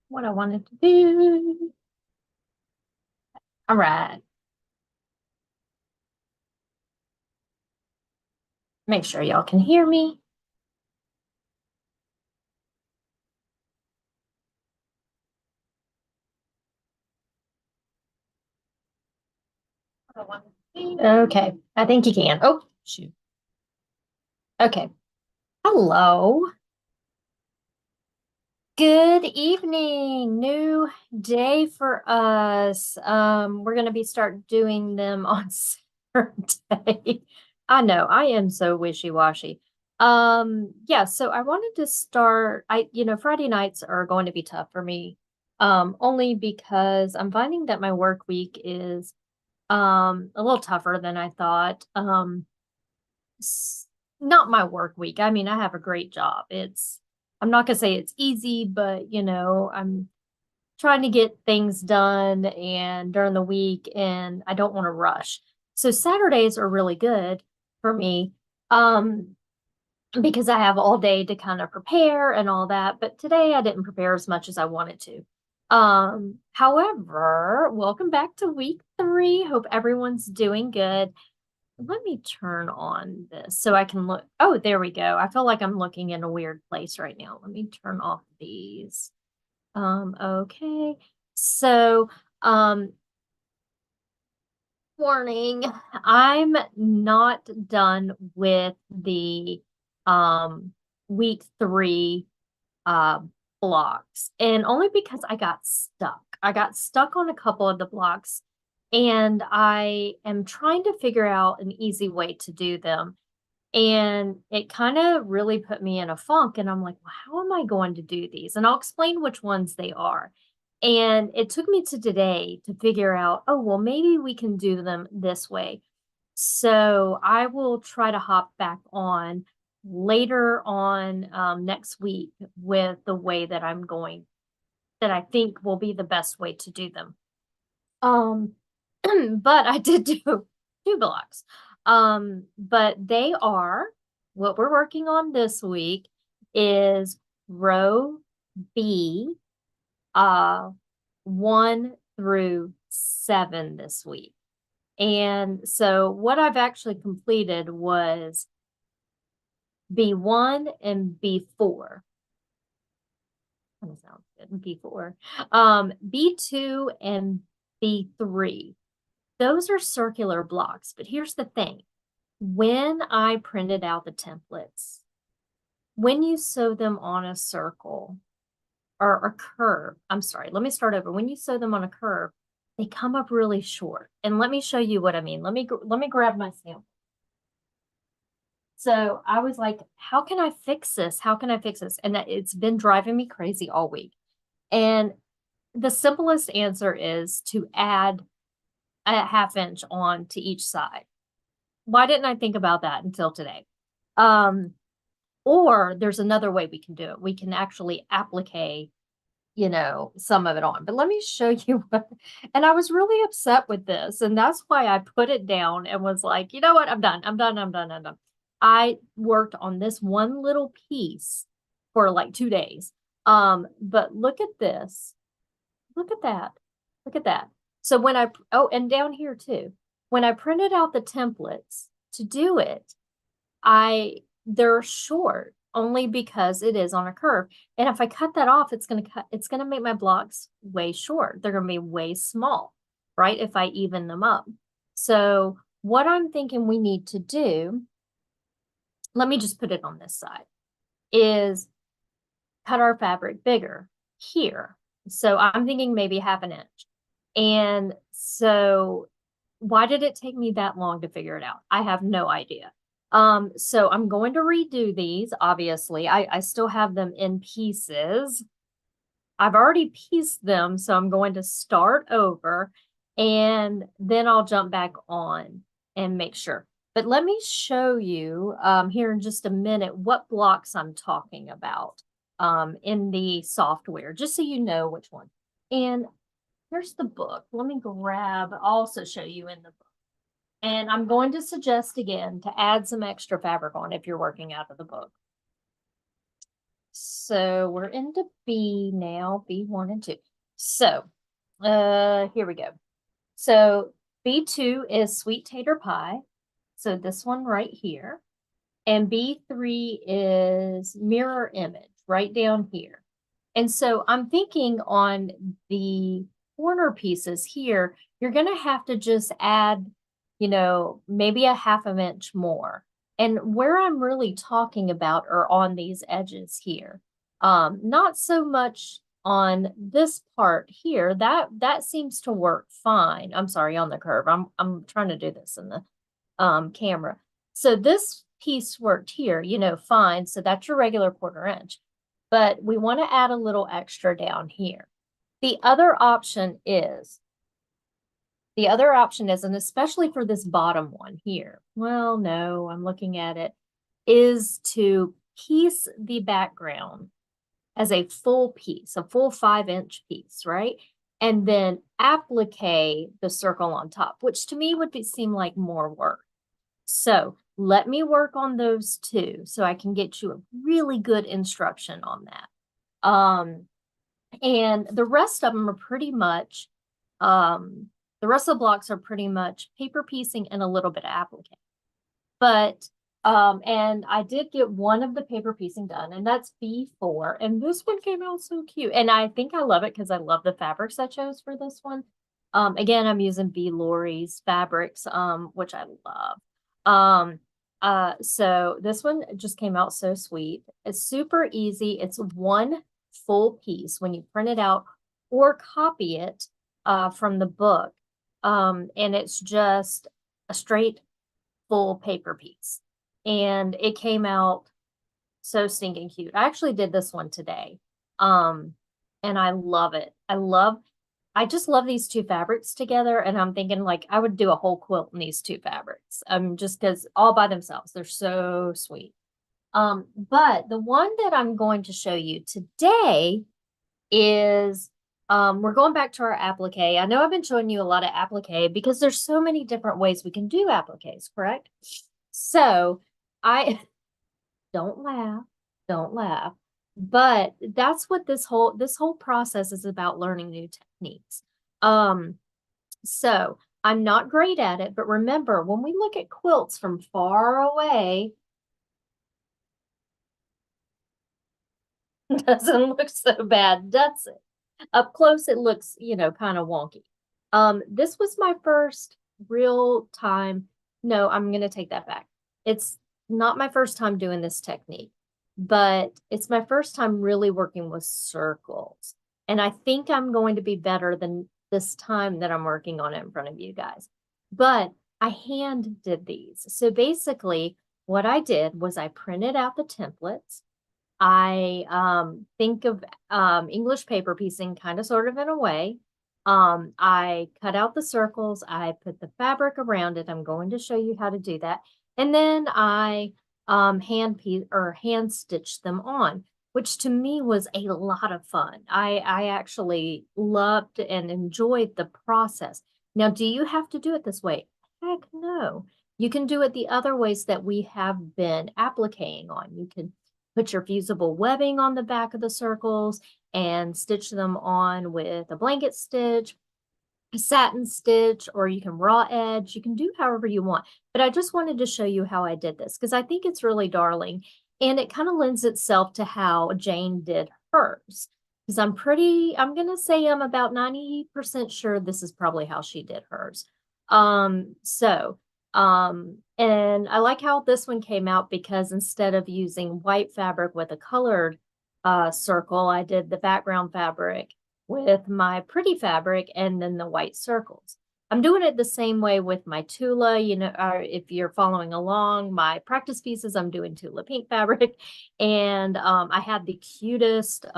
what I wanted to do. All right. Make sure y'all can hear me. Okay. I think you can. Oh, shoot. Okay. Hello. Good evening. New day for us. We're going to be start doing them on Saturday. I know, I am so wishy-washy. Yeah, so I wanted to start, Friday nights are going to be tough for me. Only because I'm finding that my work week is a little tougher than I thought. S- Not my work week. I mean, I have a great job. I'm not gonna say it's easy, but I'm trying to get things done and during the week, and I don't want to rush. So Saturdays are really good for me. Um, because I have all day to kind of prepare and all that. But today I didn't prepare as much as I wanted to. However, welcome back to week 3. Hope everyone's doing good. Let me turn on this so I can look. Oh, there we go. I feel like I'm looking in a weird place right now. Let me turn off these. Okay. So, um, warning, I'm not done with the um week 3 uh blocks, and only because I got stuck. I got stuck on a couple of the blocks, and I am trying to figure out an easy way to do them. And it kind of really put me in a funk. And I'm like, well, how am I going to do these? And I'll explain which ones they are. And it took me to today to figure out, oh, well, maybe we can do them this way. So I will try to hop back on later on next week with the way that that I think will be the best way to do them. Um, but I did do 2 blocks. But they are what we're working on this week is row B, uh, 1 through 7 this week. And so what I've actually completed was B1 and B4. That sounds good. B4. B2 and B3. Those are circular blocks, but here's the thing. When I printed out the templates, when you sew them on a circle or a curve, I'm sorry, let me start over. When you sew them on a curve, they come up really short. And let me show you what I mean. Let me grab my sample. So I was like, how can I fix this? How can I fix this? And it's been driving me crazy all week. And the simplest answer is to add a 1/2 inch on to each side. Why didn't I think about that until today? Um, or there's another way we can do it. We can actually applique, some of it on. But let me show you what, and I was really upset with this. And that's why I put it down and was like, you know what? I'm done. I'm done. I'm done. I'm done. I worked on this one little piece for like 2 days. But look at this. Look at that. Look at that. So oh, and down here too, when I printed out the templates to do it, they're short only because it is on a curve. And if I cut that off, it's going to make my blocks way short. They're going to be way small, right? If I even them up. So what I'm thinking we need to do, let me just put it on this side, is cut our fabric bigger here. So I'm thinking maybe 1/2 inch. And so why did it take me that long to figure it out? I have no idea. So I'm going to redo these, obviously. I still have them in pieces. I've already pieced them, so I'm going to start over and then I'll jump back on and make sure. But let me show you here in just a minute what blocks I'm talking about in the software, just so you know which one. And here's the book. Let me grab, I'll also show you in the book. And I'm going to suggest again to add some extra fabric on if you're working out of the book. So we're into B now, B1 and 2. So, here we go. So B2 is sweet tater pie. So this one right here. And B3 is mirror image right down here. And so I'm thinking on the corner pieces here, you're going to have to just add, maybe a half an inch more. And where I'm really talking about are on these edges here. Not so much on this part here. That seems to work fine. I'm sorry, on the curve. I'm trying to do this in the camera. So this piece worked here, fine. So that's your regular 1/4 inch. But we want to add a little extra down here. The other option is, and especially for this bottom one here, well, no, I'm looking at it, is to piece the background as a full piece, a full 5-inch piece, right? And then applique the circle on top, which to me would seem like more work. So let me work on those two so I can get you a really good instruction on that. And the rest of them are pretty much, the rest of the blocks are pretty much paper piecing and a little bit of applique. But, and I did get one of the paper piecing done, and that's B4. And this one came out so cute. And I think I love it because I love the fabrics I chose for this one. Again, I'm using B. Lori's fabrics, which I love. So this one just came out so sweet. It's super easy. It's one full piece when you print it out or copy it from the book. And it's just a straight full paper piece. And it came out so stinking cute. I actually did this one today. And I love it. I just love these two fabrics together, and I'm thinking like I would do a whole quilt in these two fabrics. Just because all by themselves, they're so sweet. But the one that I'm going to show you today is we're going back to our applique. I know I've been showing you a lot of applique because there's so many different ways we can do appliques, correct? So I don't laugh. But that's what this whole process is about, learning new techniques. So I'm not great at it, but remember, when we look at quilts from far away, it doesn't look so bad, does it? Up close, it looks, kind of wonky. This was my first real time. No, I'm going to take that back. It's not my first time doing this technique, but it's my first time really working with circles. And I think I'm going to be better than this time that I'm working on it in front of you guys. But I hand did these. So basically what I did was I printed out the templates. I think of English paper piecing kind of sort of in a way. I cut out the circles. I put the fabric around it. I'm going to show you how to do that. And then I hand stitched them on, which to me was a lot of fun. I actually loved and enjoyed the process. Now, do you have to do it this way? Heck no. You can do it the other ways that we have been appliquing on. You can put your fusible webbing on the back of the circles and stitch them on with a blanket stitch, a satin stitch, or you can raw edge. You can do however you want. But I just wanted to show you how I did this because I think it's really darling. And it kind of lends itself to how Jane did hers. Because I'm going to say I'm about 90% sure this is probably how she did hers. And I like how this one came out because instead of using white fabric with a colored circle, I did the background fabric with my pretty fabric and then the white circles. I'm doing it the same way with my Tula, if you're following along, my practice pieces, I'm doing Tula pink fabric. And I had the cutest, this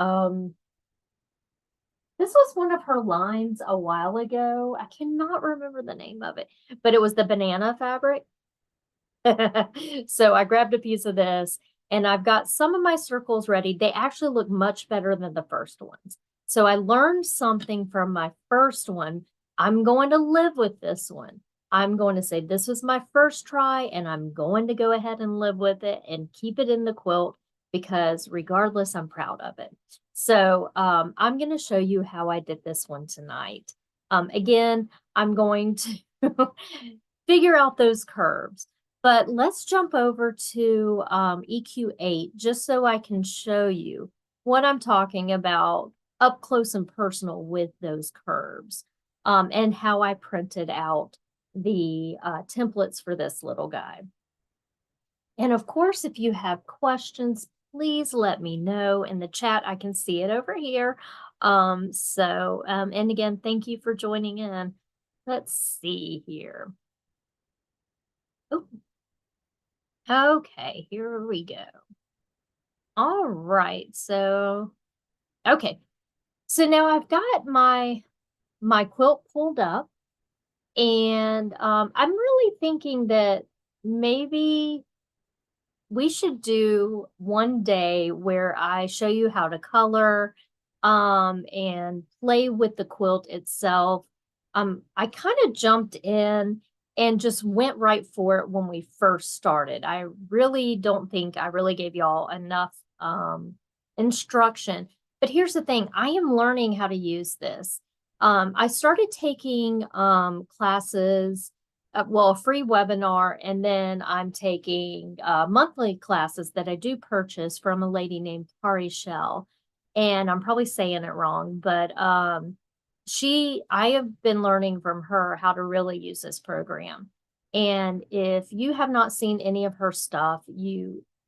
was one of her lines a while ago. I cannot remember the name of it, but it was the banana fabric. So I grabbed a piece of this and I've got some of my circles ready. They actually look much better than the first ones. So I learned something from my first one. I'm going to live with this one. I'm going to say this was my first try and I'm going to go ahead and live with it and keep it in the quilt because regardless, I'm proud of it. So I'm going to show you how I did this one tonight. Again, I'm going to figure out those curves. But let's jump over to EQ8 just so I can show you what I'm talking about up close and personal with those curves, and how I printed out the templates for this little guy. And of course, if you have questions, please let me know in the chat. I can see it over here. And again, thank you for joining in. Let's see here. Oh, okay, here we go. All right, so, okay. So now I've got my quilt pulled up, and I'm really thinking that maybe we should do one day where I show you how to color and play with the quilt itself. I kind of jumped in and just went right for it when we first started. I really don't think I really gave y'all enough instruction. But here's the thing, I am learning how to use this. I started taking classes, well, a free webinar, and then I'm taking monthly classes that I do purchase from a lady named Kari Shell. And I'm probably saying it wrong, but I have been learning from her how to really use this program. And if you have not seen any of her stuff,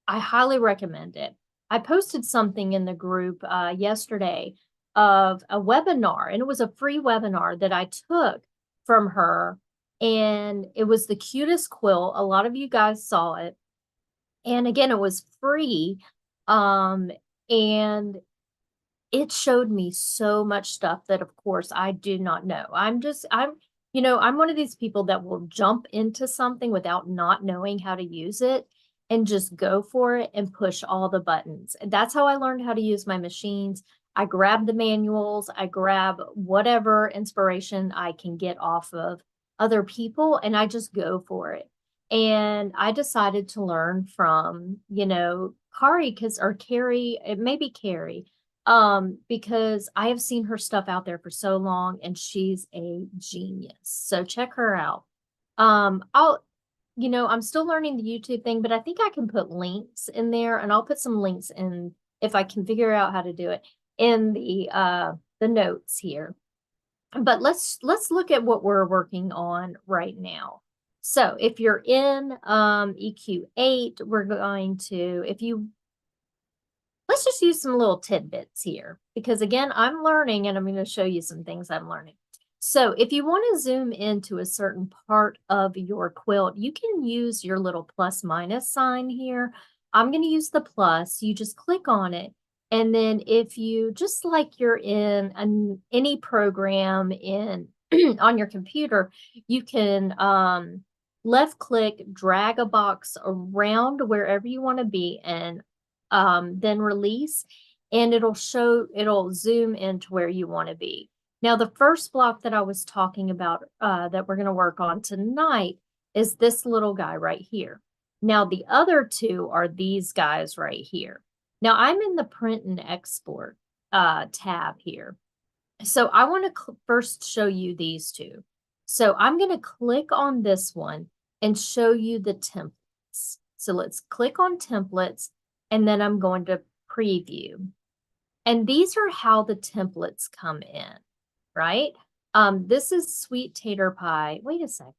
I highly recommend it. I posted something in the group yesterday of a webinar, and it was a free webinar that I took from her. And it was the cutest quilt. A lot of you guys saw it. And again, it was free. And it showed me so much stuff that, of course, I do not know. I'm one of these people that will jump into something without not knowing how to use it and just go for it and push all the buttons. And that's how I learned how to use my machines. I grab the manuals, I grab whatever inspiration I can get off of other people, and I just go for it. And I decided to learn from, Kari, or Carrie, it may be Carrie, because I have seen her stuff out there for so long, and she's a genius. So check her out. I'm still learning the YouTube thing, but I think I can put links in there, and I'll put some links in if I can figure out how to do it in the notes here. But let's look at what we're working on right now. So if you're in EQ8, we're going to, let's just use some little tidbits here, because again, I'm learning and I'm going to show you some things I'm learning. So if you want to zoom into a certain part of your quilt, you can use your little plus minus sign here. I'm going to use the plus. You just click on it. And then if you, just like you're in any program on your computer, you can left click, drag a box around wherever you want to be, and then release, and it'll zoom into where you want to be. Now, the first block that I was talking about that we're going to work on tonight is this little guy right here. Now, the other two are these guys right here. Now, I'm in the print and export tab here. So I want to first show you these two. So I'm going to click on this one and show you the templates. So let's click on templates, and then I'm going to preview. And these are how the templates come in, right? This is Sweet Tater Pie. Wait a second.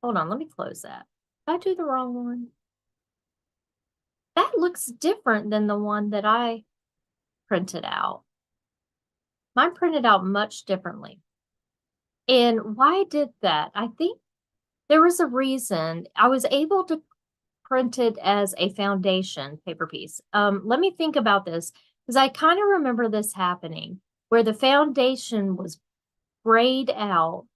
Hold on, let me close that. Did I do the wrong one? That looks different than the one that I printed out. Mine printed out much differently. And why I did that? I think there was a reason. I was able to print it as a foundation paper piece. Let me think about this, because I kind of remember this happening where the foundation was grayed out,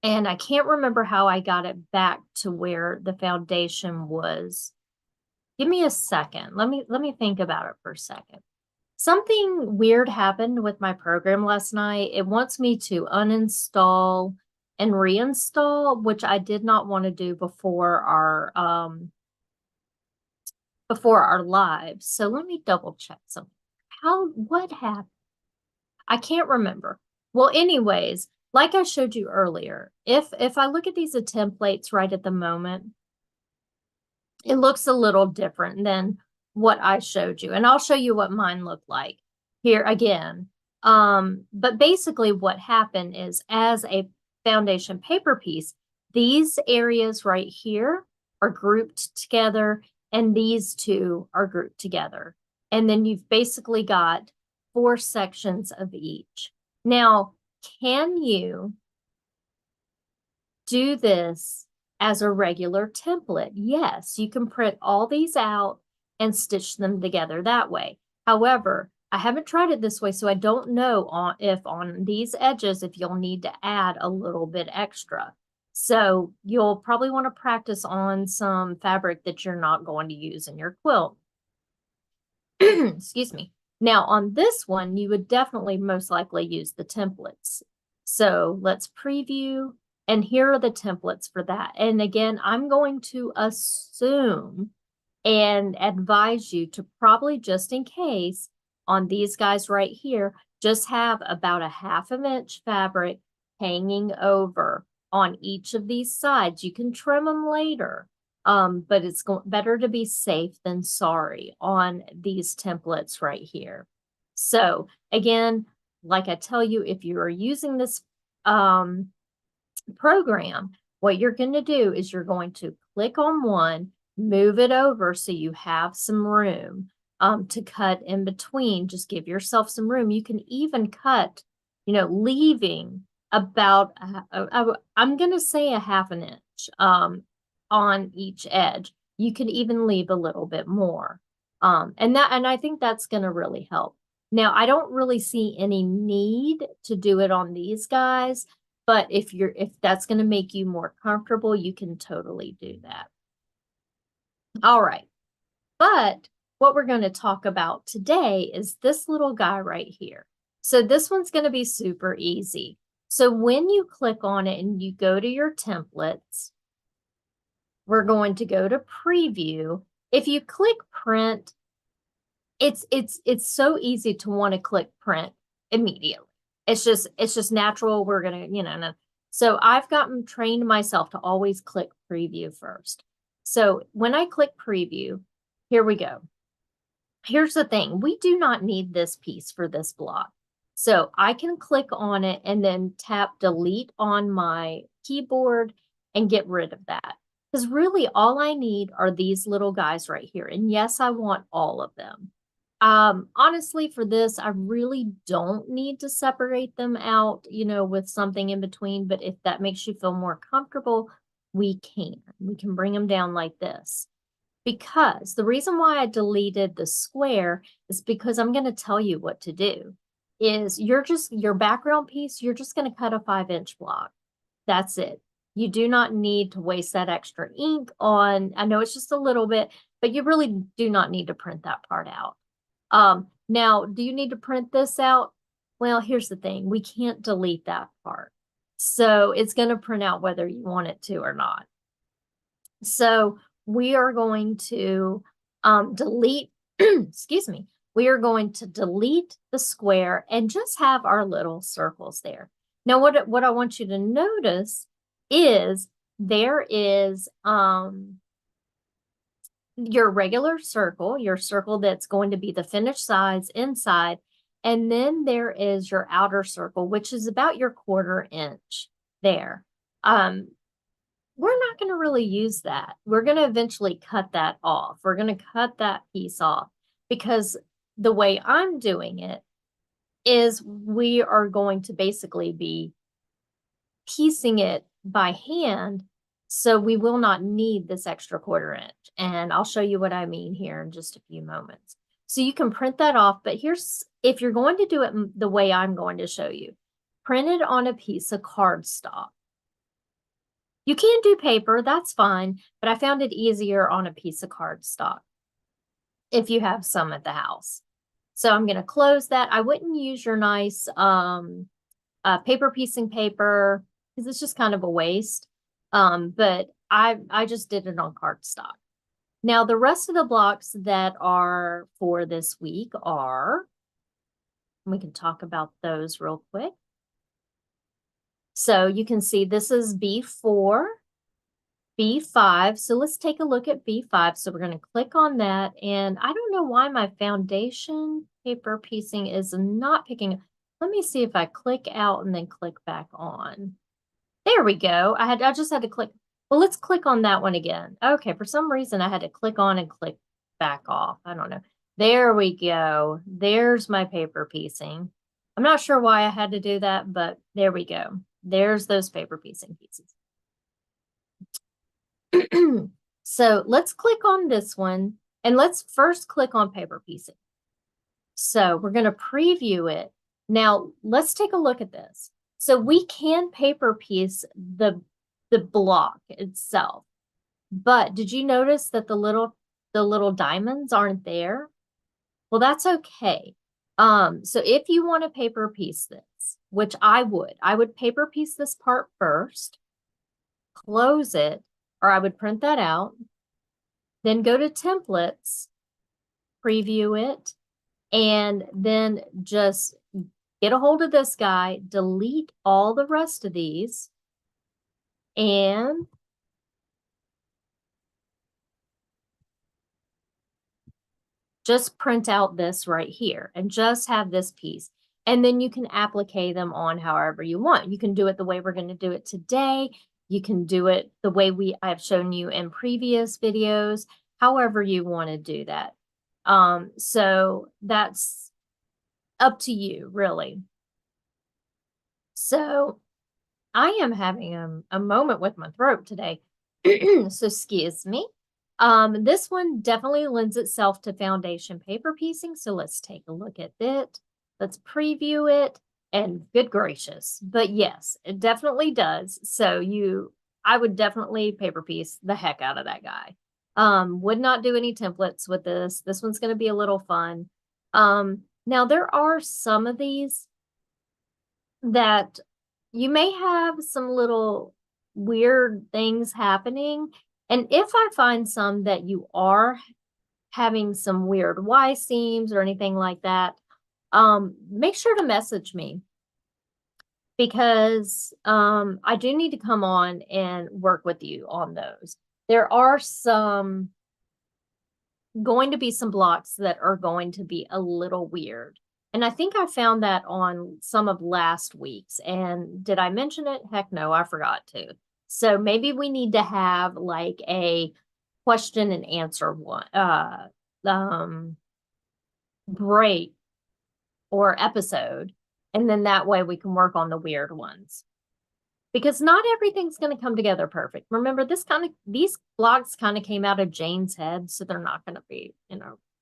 and I can't remember how I got it back to where the foundation was. Give me a second. Let me think about it for a second. Something weird happened with my program last night. It wants me to uninstall and reinstall, which I did not want to do before our before our lives. So let me double check something. What happened? I can't remember. Well, anyways, like I showed you earlier, if I look at these templates right at the moment, it looks a little different than what I showed you. And I'll show you what mine looked like here again. But basically what happened is, as a foundation paper piece, these areas right here are grouped together and these two are grouped together. And then you've basically got 4 sections of each. Now, can you do this as a regular template? Yes, you can print all these out and stitch them together that way. However, I haven't tried it this way, so I don't know if on these edges, if you'll need to add a little bit extra. So you'll probably want to practice on some fabric that you're not going to use in your quilt. Excuse me. Now on this one, you would definitely most likely use the templates. So let's preview. And here are the templates for that. And again, I'm going to assume and advise you to probably, just in case, on these guys right here, just have about a 1/2 inch fabric hanging over on each of these sides. You can trim them later, but it's better to be safe than sorry on these templates right here. So again, like I tell you, if you are using this program, what you're going to do is you're going to click on one, move it over so you have some room to cut in between. Just give yourself some room. You can even cut, leaving about, I'm going to say a 1/2 inch on each edge. You can even leave a little bit more. And I think that's going to really help. Now, I don't really see any need to do it on these guys, but if that's going to make you more comfortable, you can totally do that. All right. But what we're going to talk about today is this little guy right here. So this one's going to be super easy. So when you click on it and you go to your templates, we're going to go to preview. If you click print, it's so easy to want to click print immediately. It's just natural. We're going to, so I've gotten trained myself to always click preview first. So when I click preview, here we go. Here's the thing. We do not need this piece for this block. So I can click on it and then tap delete on my keyboard and get rid of that. Because really all I need are these little guys right here. And yes, I want all of them. Honestly, for this, I really don't need to separate them out, with something in between. But if that makes you feel more comfortable, we can bring them down like this. Because the reason why I deleted the square is because I'm going to tell you what to do. Is your background piece, you're just going to cut a 5-inch block. That's it. You do not need to waste that extra ink on, I know it's just a little bit, but you really do not need to print that part out. Now, do you need to print this out? Well, here's the thing. We can't delete that part. So it's going to print out whether you want it to or not. So we are going to delete, excuse me, we are going to delete the square and just have our little circles there. Now, what I want you to notice is there is your regular circle, your circle that's going to be the finished sides inside, and then there is your outer circle, which is about your 1/4 inch there. We're not going to really use that. We're going to eventually cut that off. We're going to cut that piece off because the way I'm doing it is we are going to basically be piecing it by hand. So we will not need this extra 1/4 inch. And I'll show you what I mean here in just a few moments. So you can print that off, but if you're going to do it the way I'm going to show you, print it on a piece of cardstock. You can do paper, that's fine, but I found it easier on a piece of cardstock if you have some at the house. So I'm going to close that. I wouldn't use your nice paper piecing paper because it's just kind of a waste. But I just did it on cardstock. Now, the rest of the blocks that are for this week are, we can talk about those real quick. So you can see this is B4, B5. So let's take a look at B5. So we're going to click on that. And I don't know why my foundation paper piecing is not picking up. Let me see if I click out and then click back on. There we go. I just had to click. Well, let's click on that one again. Okay, for some reason I had to click on and click back off. I don't know. There we go. There's my paper piecing. I'm not sure why I had to do that, but there we go. There's those paper piecing pieces. So let's click on this one and let's first click on paper piecing. So we're going to preview it. Now let's take a look at this. So we can paper piece the block itself, but did you notice that the little diamonds aren't there? Well, that's okay. So if you want to paper piece this, which I would paper piece this part first, close it, or I would print that out, then go to templates, preview it, and then just get a hold of this guy, delete all the rest of these, and just print out this right here and just have this piece. And then you can applique them on however you want. You can do it the way we're going to do it today. You can do it the way I've shown you in previous videos, however you want to do that. So that's up to you, really. So I am having a moment with my throat today. So excuse me. This one definitely lends itself to foundation paper piecing. So let's take a look at it. Let's preview it, and good gracious. But yes, it definitely does. So I would definitely paper piece the heck out of that guy. Would not do any templates with this. This one's going to be a little fun. Now there are some of these that you may have some little weird things happening. And if I find some that you are having some weird Y seams or anything like that, make sure to message me, because I do need to come on and work with you on those. There are going to be some blocks that are going to be a little weird. And I think I found that on some of last week's. And did I mention it? Heck no, I forgot to. So maybe we need to have like a question and answer one, break or episode. And then that way we can work on the weird ones. Because not everything's going to come together perfect. Remember, these blocks kind of came out of Jane's head, so they're not going to be,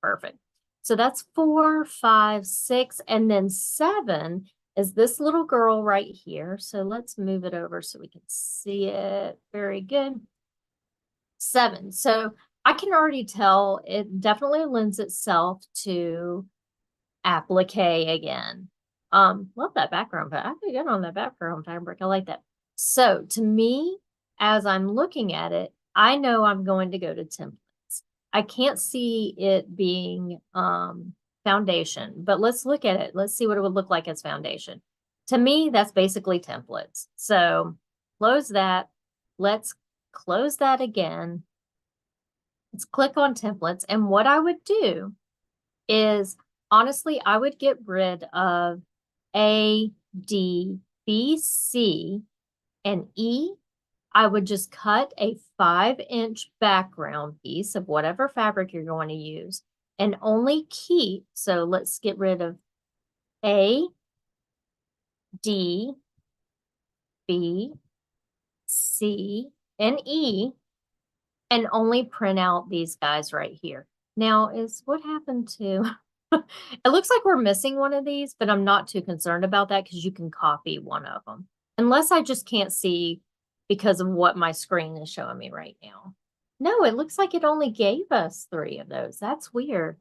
perfect. So that's 4, 5, 6, and then 7 is this little girl right here. So let's move it over so we can see it. Very good. 7. So I can already tell it definitely lends itself to applique again. Love that background, I could get on that background fabric. I like that. So to me, as I'm looking at it, I know I'm going to go to templates. I can't see it being foundation, but let's look at it. Let's see what it would look like as foundation. To me, that's basically templates. So close that. Let's close that again. Let's click on templates. And what I would do is, honestly, I would get rid of A, D, B, C, and E. I would just cut a 5-inch background piece of whatever fabric you're going to use and only keep, so let's get rid of A, D, B, C, and E, and only print out these guys right here. Now, what happened to... It looks like we're missing one of these, but I'm not too concerned about that because you can copy one of them. Unless I just can't see because of what my screen is showing me right now. No, it looks like it only gave us 3 of those. That's weird.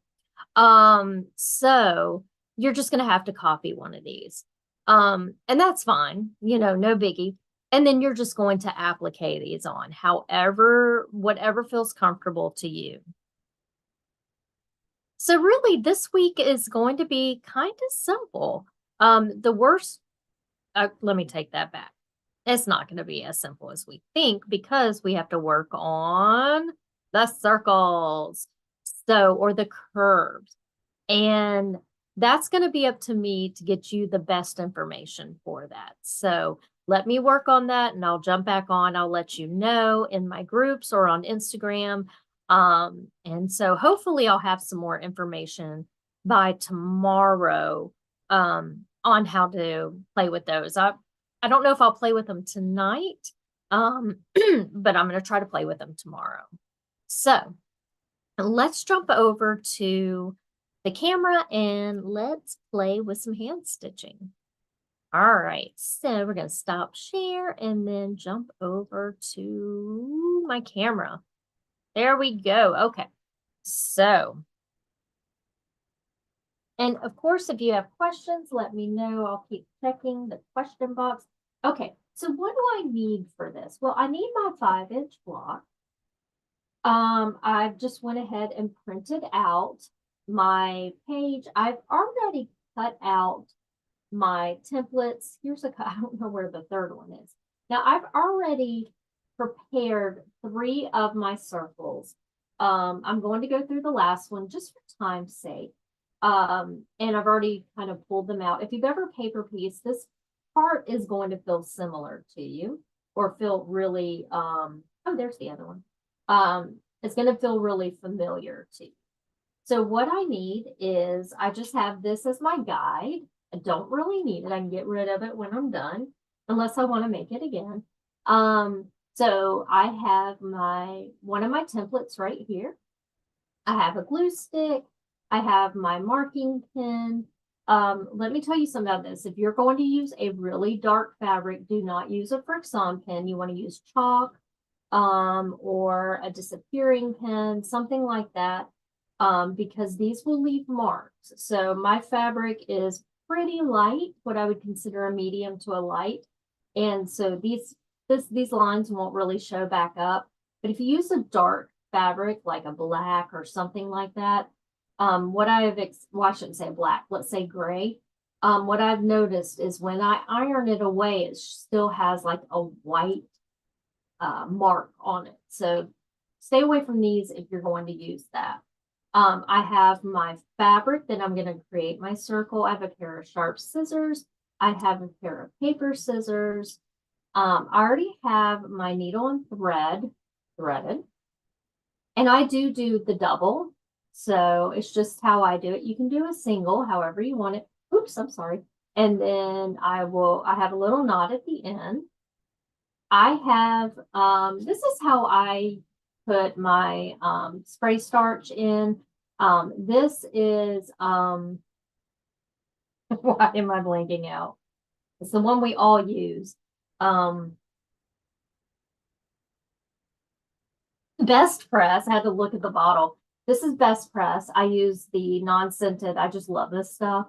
So you're just going to have to copy one of these. And that's fine. No biggie. And then you're just going to applique these on however, whatever feels comfortable to you. So really this week is going to be kind of simple. The worst, let me take that back. It's not going to be as simple as we think because we have to work on the circles, so, or the curves. And that's going to be up to me to get you the best information for that. So let me work on that and I'll jump back on. I'll let you know in my groups or on Instagram. And so hopefully I'll have some more information by tomorrow on how to play with those. I don't know if I'll play with them tonight, but I'm going to try to play with them tomorrow. So let's jump over to the camera and let's play with some hand stitching. All right, so we're going to stop share and then jump over to my camera. There we go. Okay, so, and of course, if you have questions, let me know. I'll keep checking the question box. Okay, so what do I need for this? Well, I need my 5-inch block. I've just went ahead and printed out my page. I've already cut out my templates. Here's I don't know where the third one is. Now I've already prepared 3 of my circles. I'm going to go through the last one just for time's sake. And I've already kind of pulled them out. If you've ever paper pieced, this part is going to feel similar to you or feel really, oh, there's the other one. It's going to feel really familiar to you. So what I need is, I just have this as my guide. I don't really need it. I can get rid of it when I'm done, unless I want to make it again. So I have one of my templates right here. I have a glue stick. I have my marking pen. Let me tell you something about this. If you're going to use a really dark fabric, do not use a Frixon pen. You want to use chalk, or a disappearing pen, something like that, because these will leave marks. So my fabric is pretty light, what I would consider a medium to a light. And so these lines won't really show back up. But if you use a dark fabric, like a black or something like that, well, I shouldn't say black, let's say gray. What I've noticed is when I iron it away, it still has like a white mark on it. So stay away from these if you're going to use that. I have my fabric that I'm going to create my circle. I have a pair of sharp scissors. I have a pair of paper scissors. I already have my needle and thread threaded. And I do the double. So it's just how I do it. You can do a single, however you want it. Oops, I'm sorry. And then I have a little knot at the end. I have, this is how I put my spray starch in. This is, why am I blanking out? It's the one we all use. Best Press, I had to look at the bottle. This is Best Press. I use the non-scented. I just love this stuff.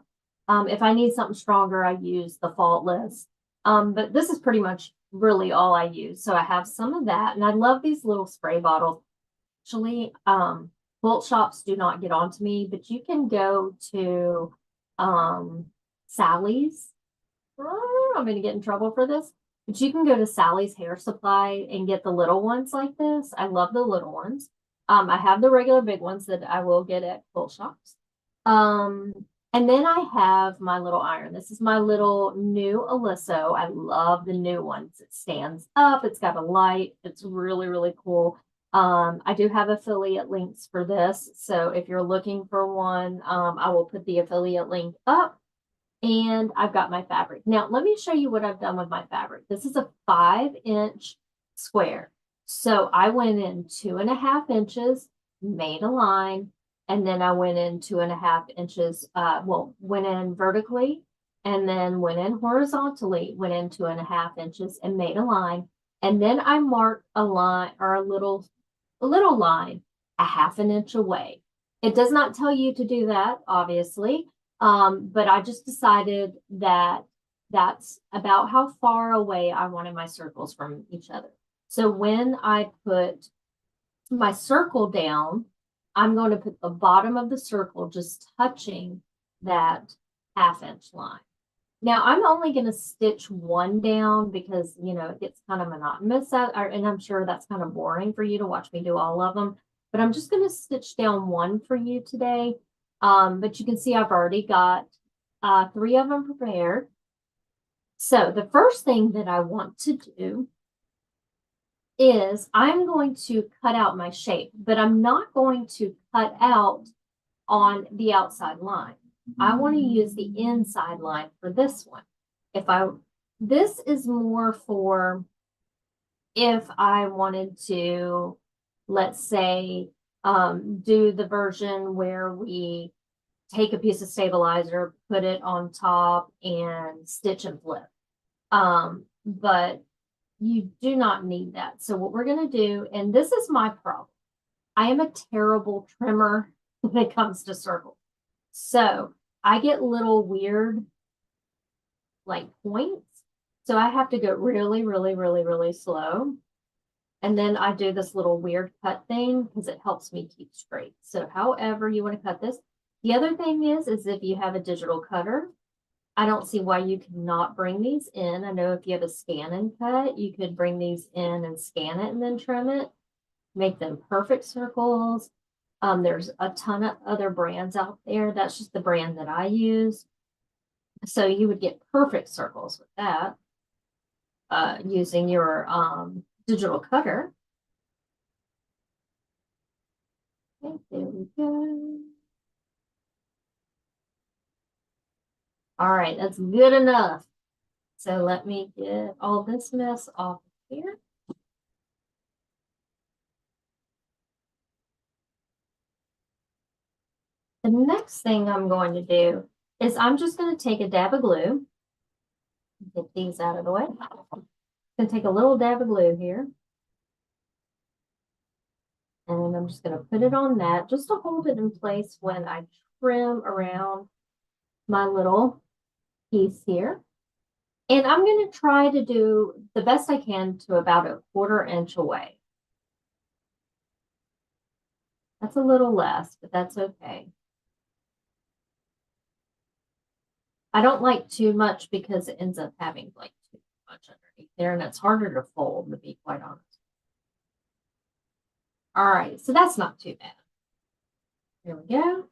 If I need something stronger, I use the Faultless. But this is pretty much really all I use. So I have some of that, and I love these little spray bottles. Actually, quilt shops do not get onto me, but you can go to Sally's. I'm going to get in trouble for this, but you can go to Sally's Hair Supply and get the little ones like this. I love the little ones. I have the regular big ones that I will get at quilt shops. And then I have my little iron. This is my little new Oliso. I love the new ones. It stands up. It's got a light. It's really, really cool. I do have affiliate links for this. So if you're looking for one, I will put the affiliate link up. And I've got my fabric. Now, let me show you what I've done with my fabric. This is a 5-inch square. So I went in 2.5 inches, made a line, and then I went in 2.5 inches, went in vertically, and then went in horizontally, went in 2.5 inches and made a line. And then I marked a line, or a little line, 1/2 inch away. It does not tell you to do that, obviously. But I just decided that that's about how far away I wanted my circles from each other. So when I put my circle down, I'm going to put the bottom of the circle just touching that 1/2 inch line. Now I'm only going to stitch one down because, you know, it gets kind of monotonous, and I'm sure that's kind of boring for you to watch me do all of them, but I'm just going to stitch down one for you today. But you can see I've already got 3 of them prepared. So the first thing that I want to do is I'm going to cut out my shape, but I'm not going to cut out on the outside line. I want to use the inside line for this one. This is more for if I wanted to, let's say, do the version where we take a piece of stabilizer, put it on top, and stitch and flip. But you do not need that. So what we're going to do, and this is my problem, I am a terrible trimmer when it comes to circles. So I get little weird like points. So I have to go really, really, really, really slow. And then I do this little weird cut thing because it helps me keep straight. So however you want to cut this. The other thing is if you have a digital cutter, I don't see why you cannot bring these in. I know if you have a scan and cut, you could bring these in and scan it and then trim it, make them perfect circles. There's a ton of other brands out there. That's just the brand that I use. So you would get perfect circles with that using your digital cutter. Okay, there we go. All right, that's good enough. So let me get all this mess off here. The next thing I'm going to do is I'm just going to take a dab of glue. Get these out of the way. I'm going to take a little dab of glue here. And I'm just going to put it on that just to hold it in place when I trim around my little piece here. And I'm going to try to do the best I can to about a 1/4 inch away. That's a little less, but that's okay. I don't like too much because it ends up having like too much underneath there, and it's harder to fold, to be quite honest. All right, so that's not too bad. There we go.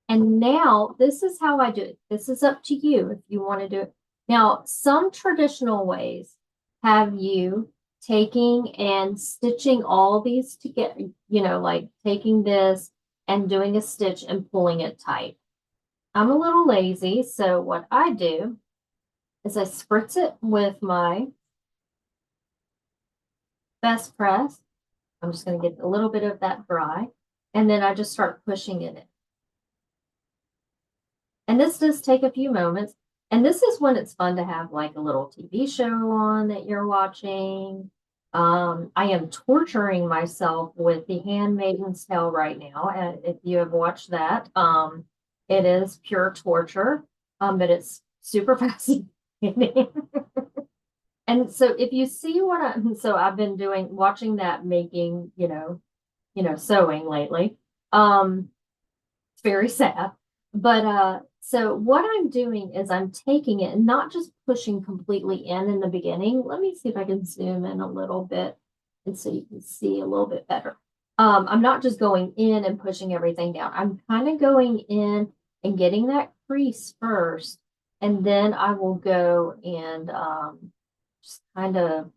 And now this is how I do it. This is up to you if you want to do it. Now, some traditional ways have you taking and stitching all these together, you know, like taking this and doing a stitch and pulling it tight. I'm a little lazy, so what I do is I spritz it with my Best Press. I'm just going to get a little bit of that dry, and then I just start pushing it in. And this does take a few moments. And this is when it's fun to have like a little TV show on that you're watching. I am torturing myself with The Handmaid's Tale right now. And if you have watched that, it is pure torture, but it's super fascinating. And so if you see what so I've been watching that, making, sewing lately. It's very sad. But so what I'm doing is I'm taking it and not just pushing completely in the beginning. Let me see if I can zoom in a little bit and so you can see a little bit better. I'm not just going in and pushing everything down. I'm kind of going in and getting that crease first, and then I will go and just kind of,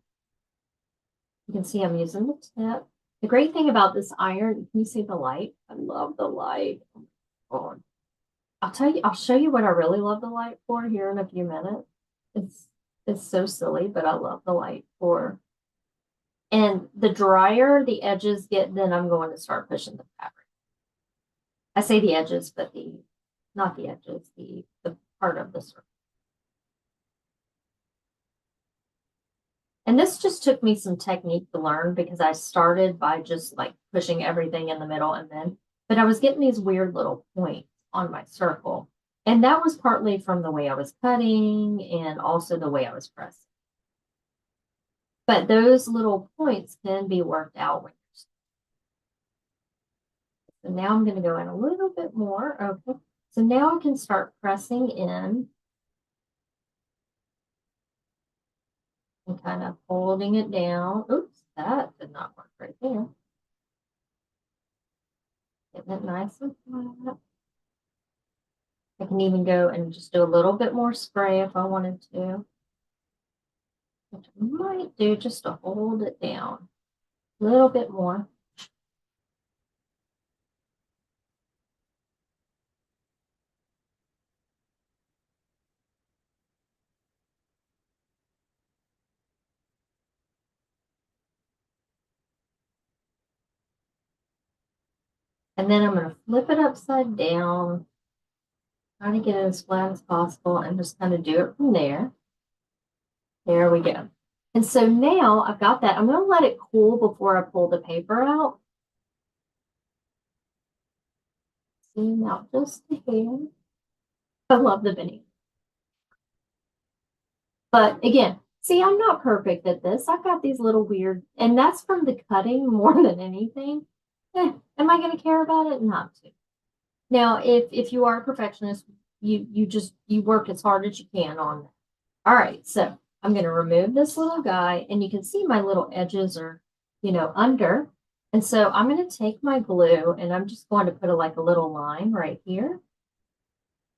you can see I'm using the tip. The great thing about this iron, can you see the light? I love the light. Oh, I'll show you what I really love the light for here in a few minutes. It's so silly, but I love the light for. And the drier the edges get, then I'm going to start pushing the fabric. I say the edges, but not the edges, the part of the circle. And this just took me some technique to learn because I started by just like pushing everything in the middle but I was getting these weird little points on my circle. And that was partly from the way I was cutting and also the way I was pressing. But those little points can be worked out when you're. So now I'm going to go in a little bit more. Okay. So now I can start pressing in and kind of holding it down. Oops, that did not work right there. Getting it nice and flat. I can even go and just do a little bit more spray if I wanted to. Which I might do just to hold it down a little bit more. And then I'm going to flip it upside down, trying to get it as flat as possible and just kind of do it from there. There we go. And so now I've got that. I'm going to let it cool before I pull the paper out. Zoom out just a hair. I love the vinegar. But again, see, I'm not perfect at this. I've got these little weird, and that's from the cutting more than anything. Am I going to care about it? Not to. Now, if you are a perfectionist, you work as hard as you can on that. All right, so I'm going to remove this little guy, and you can see my little edges are, under. And so I'm going to take my glue, and I'm just going to put like a little line right here.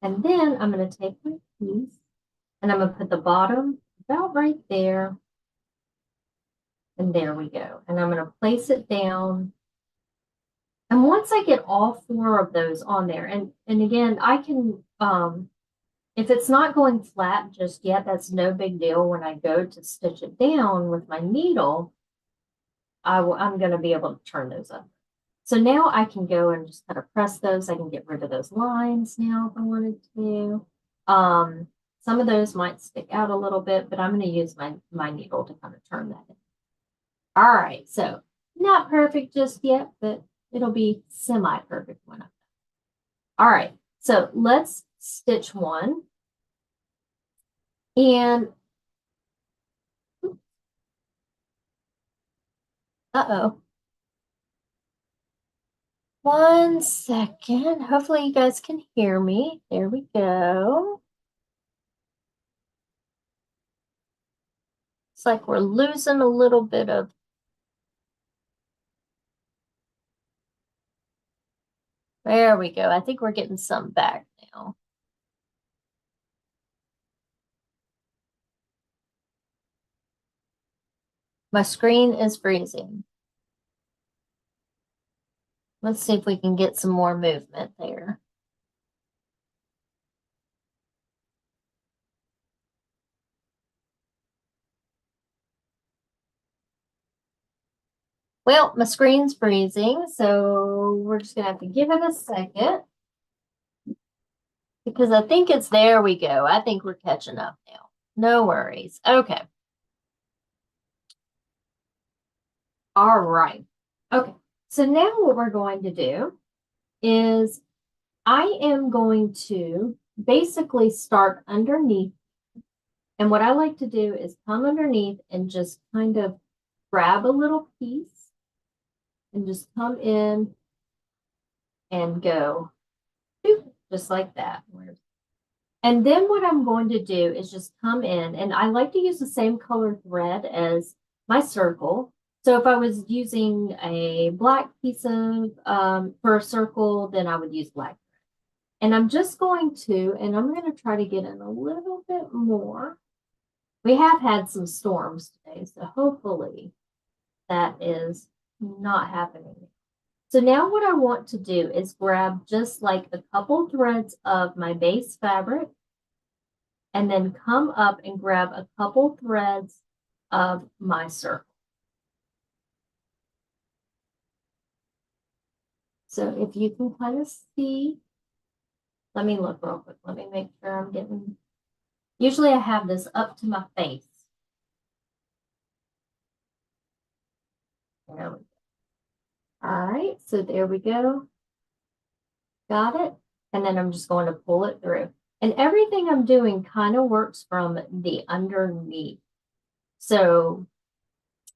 And then I'm going to take my piece, and I'm going to put the bottom about right there. And there we go. And I'm going to place it down. And once I get all four of those on there, and again, I can, if it's not going flat just yet, that's no big deal. When I go to stitch it down with my needle, I'm going to be able to turn those up. So now I can go and just kind of press those. I can get rid of those lines now if I wanted to. Some of those might stick out a little bit, but I'm going to use my needle to kind of turn that in. All right, so not perfect just yet, but it'll be semi-perfect when I'm done. All right, so let's stitch one. And uh-oh. One second. Hopefully you guys can hear me. There we go. It's like we're losing a little bit of. There we go. I think we're getting some back now. My screen is freezing. Let's see if we can get some more movement there. Well, my screen's freezing, so we're just gonna have to give it a second. Because I think it's there we go. I think we're catching up now. No worries. Okay. All right. Okay. So now what we're going to do is I am going to basically start underneath. And what I like to do is come underneath and just kind of grab a little piece and just come in and go just like that. And then what I'm going to do is just come in, and I like to use the same color thread as my circle. So if I was using a black piece of for a circle, then I would use black. And I'm just going to, and I'm going to try to get in a little bit more. We have had some storms today, so hopefully that is not happening. So now what I want to do is grab just like a couple threads of my base fabric and then come up and grab a couple threads of my circle. So if you can kind of see, let me look real quick. Let me make sure I'm getting, usually I have this up to my face. There we go. All right, so there we go. Got it. And then I'm just going to pull it through. And everything I'm doing kind of works from the underneath. So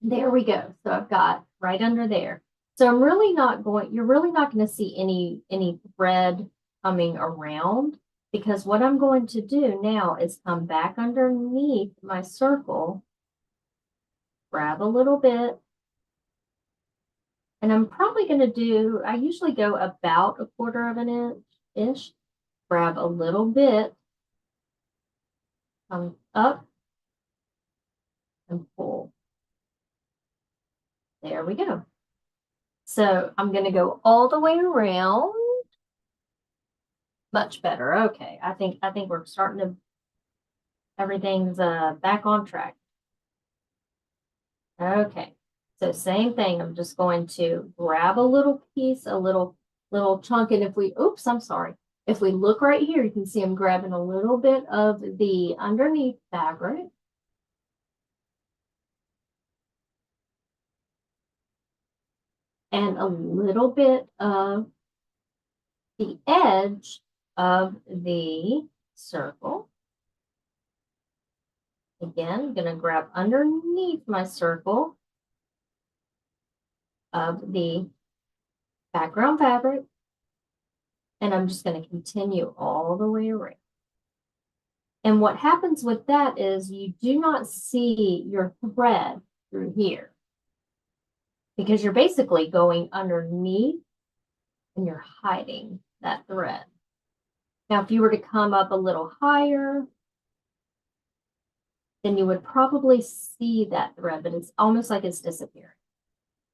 there we go. So I've got right under there. So I'm really not going, you're really not going to see any thread coming around, because what I'm going to do now is come back underneath my circle, grab a little bit, and I'm probably going to do, I usually go about 1/4 of an inch-ish, grab a little bit, come up and pull. There we go. So I'm going to go all the way around. Much better. Okay. I think we're starting to, everything's back on track. Okay. So same thing. I'm just going to grab a little piece, a little chunk. And if we, oops, I'm sorry. If we look right here, you can see I'm grabbing a little bit of the underneath fabric. And a little bit of the edge of the circle. Again, I'm going to grab underneath my circle of the background fabric, and I'm just going to continue all the way around. And what happens with that is you do not see your thread through here, because you're basically going underneath and you're hiding that thread. Now, if you were to come up a little higher, then you would probably see that thread, but it's almost like it's disappearing.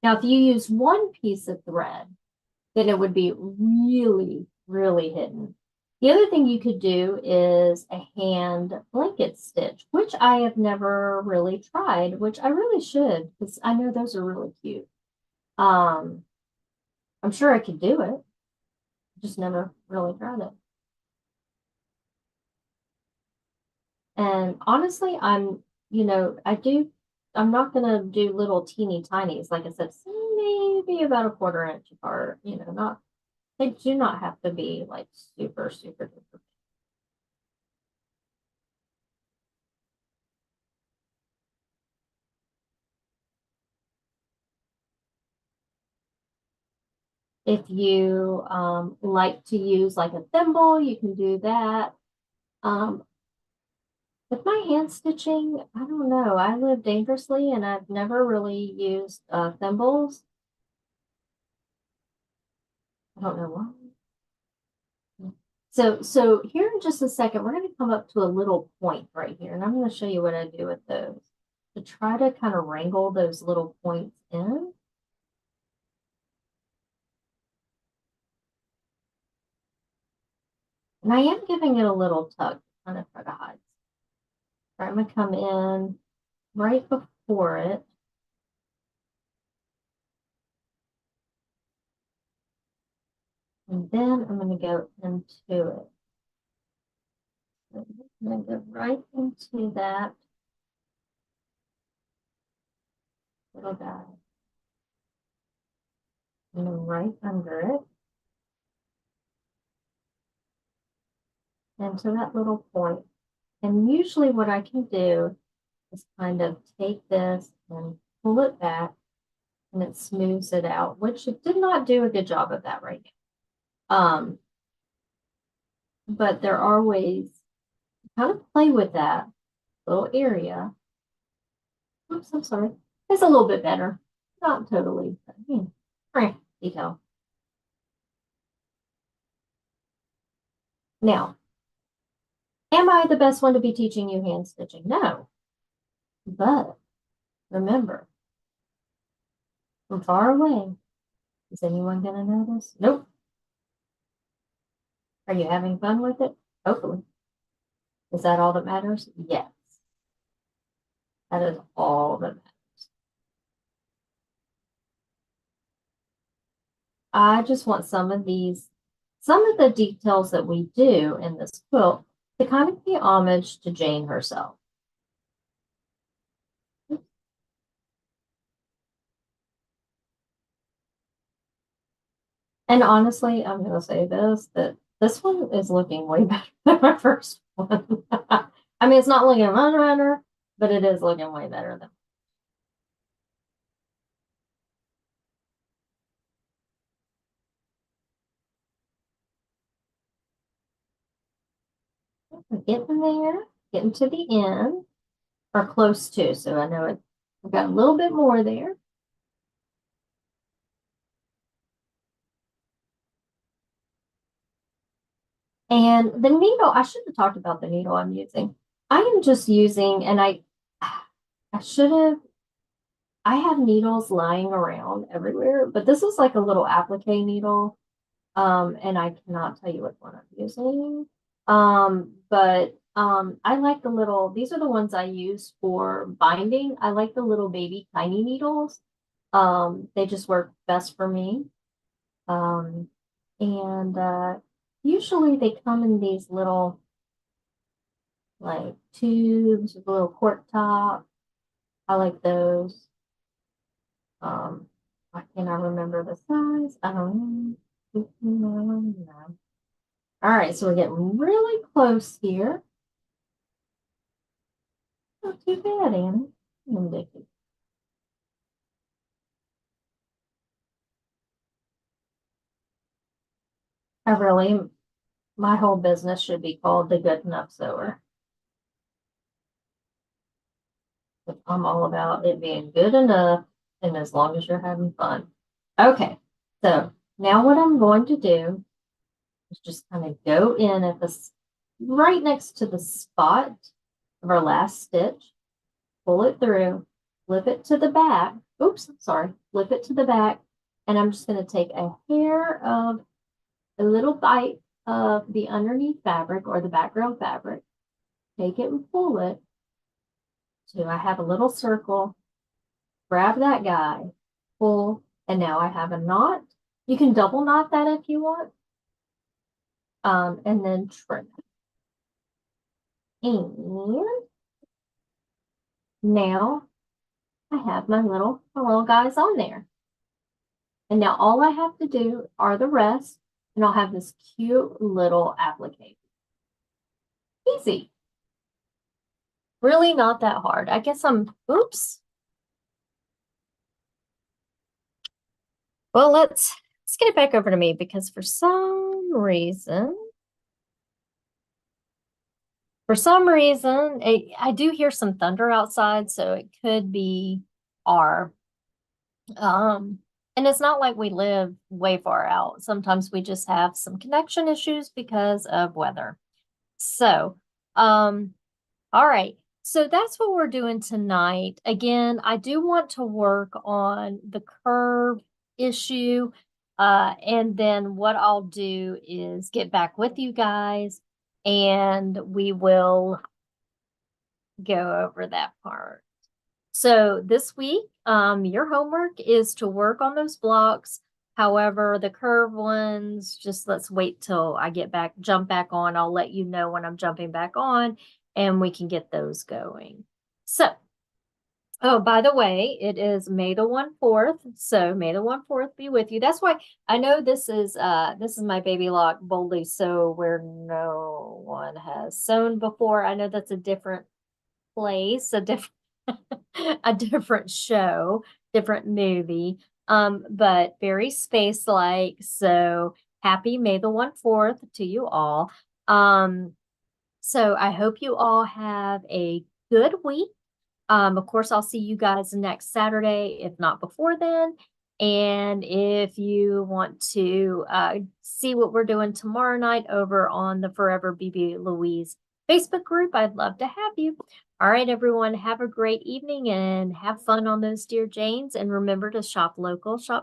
Now, if you use one piece of thread, then it would be really, really hidden. The other thing you could do is a hand blanket stitch, which I have never really tried, which I really should, because I know those are really cute. I'm sure I could do it. Just never really tried it. And honestly, I'm not gonna do little teeny tinies. Like I said, maybe about 1/4 inch apart, not, they do not have to be like super, super duper. If you like to use like a thimble, you can do that. Um, with my hand stitching, I don't know. I live dangerously and I've never really used thimbles. I don't know why. So here in just a second, we're going to come up to a little point right here, and I'm going to show you what I do with those to try to kind of wrangle those little points in. And I am giving it a little tug, kind of try to hide. All right, I'm going to come in right before it. And then I'm going to go into it. So I'm going to go right into that little guy. And then right under it. Into that little point. And usually what I can do is kind of take this and pull it back, and it smooths it out, which it did not do a good job of that right now. But there are ways to kind of play with that little area. Oops, I'm sorry. It's a little bit better. Not totally, but detail. Now, am I the best one to be teaching you hand stitching? No. But remember, from far away, is anyone going to notice? Nope. Are you having fun with it? Hopefully. Is that all that matters? Yes. That is all that matters. I just want some of the details that we do in this quilt to kind of pay homage to Jane herself. And honestly, I'm going to say this, that This one is looking way better than my first one. I mean, it's not looking much better, but it is looking way better than. Getting there, getting to the end, or close to. So I know I've got a little bit more there. And the needle, I should have talked about the needle I'm using. I am just using, and I should have, I have needles lying around everywhere, but this is like a little applique needle. And I cannot tell you which one I'm using. But I like the little, these are the ones I use for binding. I like the little baby tiny needles. They just work best for me. Um, and usually they come in these little like tubes with a little cork top. I like those. Why can't I remember the size? I don't know. All right, so we're getting really close here. Not too bad, Annie and Vicky. I really, my whole business should be called the Good Enough Sewer. I'm all about it being good enough and as long as you're having fun. Okay, so now what I'm going to do is just kind of go in at this right next to the spot of our last stitch, pull it through, flip it to the back. Oops, sorry, flip it to the back. And I'm just going to take a hair of a little bite of the underneath fabric or the background fabric, take it and pull it. So I have a little circle, grab that guy, pull, and now I have a knot. You can double knot that if you want, and then trim it. And now I have my little guys on there. And now all I have to do are the rest, and I'll have this cute little applique. Easy. Really not that hard. I guess oops. Well, let's get it back over to me because for some reason, I do hear some thunder outside, so it could be R. Um, and it's not like we live way far out. Sometimes we just have some connection issues because of weather. So, all right. So that's what we're doing tonight. Again, I do want to work on the curve issue. And then what I'll do is get back with you guys and we will go over that part. So this week, your homework is to work on those blocks. However, the curve ones, just let's wait till I jump back on. I'll let you know when I'm jumping back on and we can get those going. So, oh, by the way, it is May the 1/4. So May the 1/4 be with you. That's why I know this is my baby lock boldly so where no one has sewn before. I know that's a different place, a different a different show, different movie, but very space-like. So happy May the 1/4 to you all. So I hope you all have a good week. Of course, I'll see you guys next Saturday, if not before then. And if you want to see what we're doing tomorrow night over on the Forever BB Louise Facebook group, I'd love to have you. All right, everyone, have a great evening and have fun on those Dear Janes. And remember to shop local, shop